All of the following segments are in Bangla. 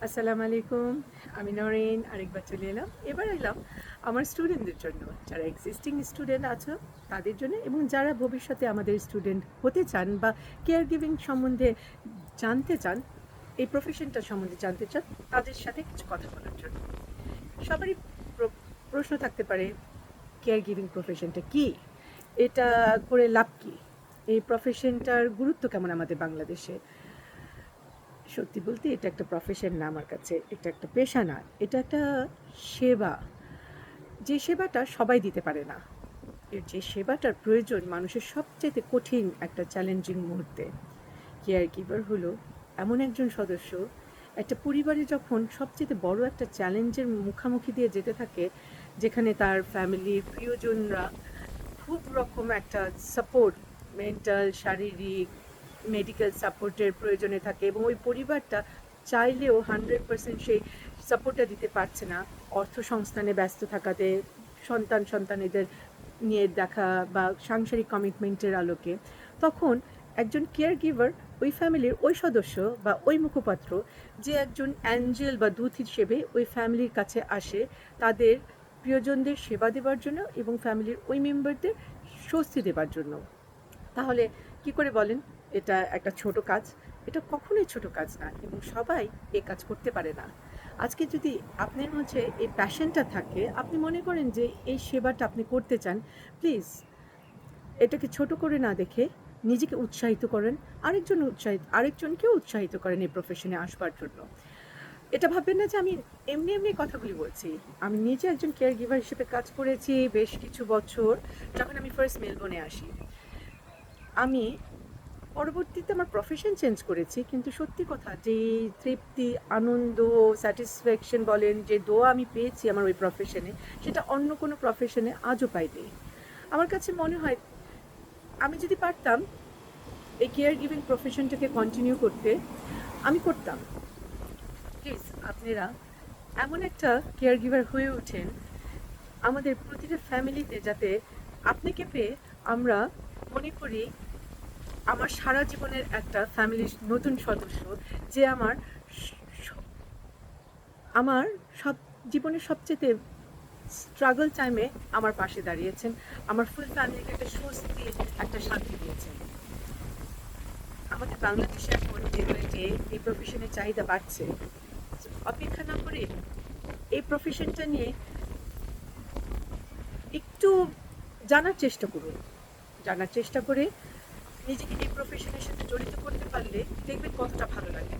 আসসালামু আলাইকুম। আমি নরেন আরেকবার চলে এলাম। এবার এলাম আমার স্টুডেন্টদের জন্য। যারা এক্সিস্টিং স্টুডেন্ট আছো তাদের জন্য এবং যারা ভবিষ্যতে আমাদের স্টুডেন্ট হতে চান বা কেয়ার গিভিং সম্বন্ধে জানতে চান, এই প্রফেশনটা সম্বন্ধে জানতে চান, তাদের সাথে কিছু কথা বলার জন্য। সবারই প্রশ্ন থাকতে পারে, কেয়ার গিভিং প্রফেশনটা কী? এটা করে লাভ কী? এই প্রফেশনটার গুরুত্ব কেমন আমাদের বাংলাদেশে? সত্যি বলতে এটা একটা প্রফেশন না আমার কাছে, এটা একটা পেশা না, এটা একটা সেবা। যে সেবাটা সবাই দিতে পারে না, এর যে সেবাটার প্রয়োজন মানুষের সবচেয়ে কঠিন একটা চ্যালেঞ্জিং মুহূর্তে। কেয়ার গিভার হলো এমন একজন সদস্য, একটা পরিবারে যখন সবচেয়ে বড় একটা চ্যালেঞ্জের মুখোমুখি দিয়ে যেতে থাকে, যেখানে তার ফ্যামিলির প্রিয়জনরা খুব রকম একটা সাপোর্ট, মেন্টাল, শারীরিক, মেডিকেল সাপোর্টের প্রয়োজনে থাকে এবং ওই পরিবারটা চাইলেও 100% সেই সাপোর্টটা দিতে পারছে না, অর্থ সংস্থানে ব্যস্ত থাকাতে, সন্তানেদের নিয়ে দেখা বা সাংসারিক কমিটমেন্টের আলোকে। তখন একজন কেয়ার গিভার ওই ফ্যামিলির ওই সদস্য বা ওই মুখপাত্র, যে একজন অ্যাঞ্জেল বা দূত হিসেবে ওই ফ্যামিলির কাছে আসে তাদের প্রিয়জনদের সেবা দেওয়ার জন্য এবং ফ্যামিলির ওই মেম্বারদের স্বস্তি দেবার জন্য। তাহলে কি করে বলেন এটা একটা ছোট কাজ? এটা কখনোই ছোট কাজ না এবং সবাই এই কাজ করতে পারে না। আজকে যদি আপনার মধ্যে এই প্যাশনটা থাকে, আপনি মনে করেন যে এই সেবাটা আপনি করতে চান, প্লিজ এটাকে ছোট করে না দেখে নিজেকে উৎসাহিত করেন, আরেকজনকেও উৎসাহিত করেন এই প্রফেশনে আসবার জন্য। এটা ভাববেন না যে আমি এমনি এমনি কথাগুলি বলছি। আমি নিজে একজন কেয়ার গিভার হিসেবে কাজ করেছি বেশ কিছু বছর, যখন আমি ফার্স্ট মেলবোর্নে আসি। আমি পরবর্তীতে আমার প্রফেশন চেঞ্জ করেছি, কিন্তু সত্যি কথা যে তৃপ্তি, আনন্দ, স্যাটিসফ্যাকশন বলেন, যে দোয়া আমি পেয়েছি আমার ওই প্রফেশনে, সেটা অন্য কোনো প্রফেশনে আজও পাইনি। আমার কাছে মনে হয় আমি যদি পারতাম এই কেয়ার গিভিং প্রফেশনটাকে কন্টিনিউ করতে, আমি করতাম। প্লিজ আপনারা এমন একটা কেয়ার গিভার হয়ে ওঠেন আমাদের প্রতিটা ফ্যামিলিতে, যাতে আপনাকে পেয়ে আমরা মনে করি আমার সারা জীবনের একটা ফ্যামিলির নতুন সদস্য, যে আমার সব জীবনের সবচেয়ে স্ট্রাগল টাইমে আমার পাশে দাঁড়িয়েছেন, আমার ফুল ফ্যামিলিকে একটা স্বস্তি, একটা শান্তি দিয়েছেন। আমাদের বাংলাদেশে এখন যে রেটে এই প্রফেশনের চাহিদা বাড়ছে, অপেক্ষা না করে এই প্রফেশনটা নিয়ে একটু জানার চেষ্টা করুন। জানার চেষ্টা করে নিজেকে এই প্রফেশনের সাথে জড়িত করতে পারলে দেখবেন কতটা ভালো লাগে।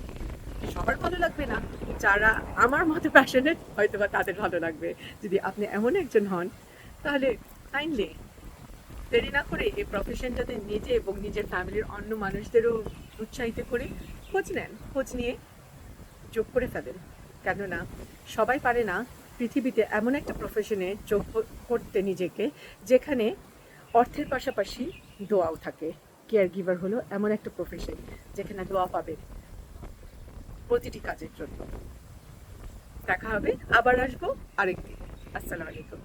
সবার ভালো লাগবে না, যারা আমার মতো প্যাশনেট হয়তো বা তাদের ভালো লাগবে। যদি আপনি এমন একজন হন, তাহলে কাইন্ডলি দেরি না করে এই প্রফেশনটাতে নিজে এবং নিজের ফ্যামিলির অন্য মানুষদেরও উৎসাহিত করে খোঁজ নিয়ে যোগ করে ফেলেন। কেননা সবাই পারে না পৃথিবীতে এমন একটা প্রফেশনে যোগ করতে নিজেকে, যেখানে অর্থের পাশাপাশি দোয়াও থাকে। কেয়ার গিভার হলো এমন একটা প্রফেশন যেখানে দোয়া পাবেন প্রতিটি কাজের জন্য। দেখা হবে, আবার আসবো আরেকদিন। আসসালামু আলাইকুম।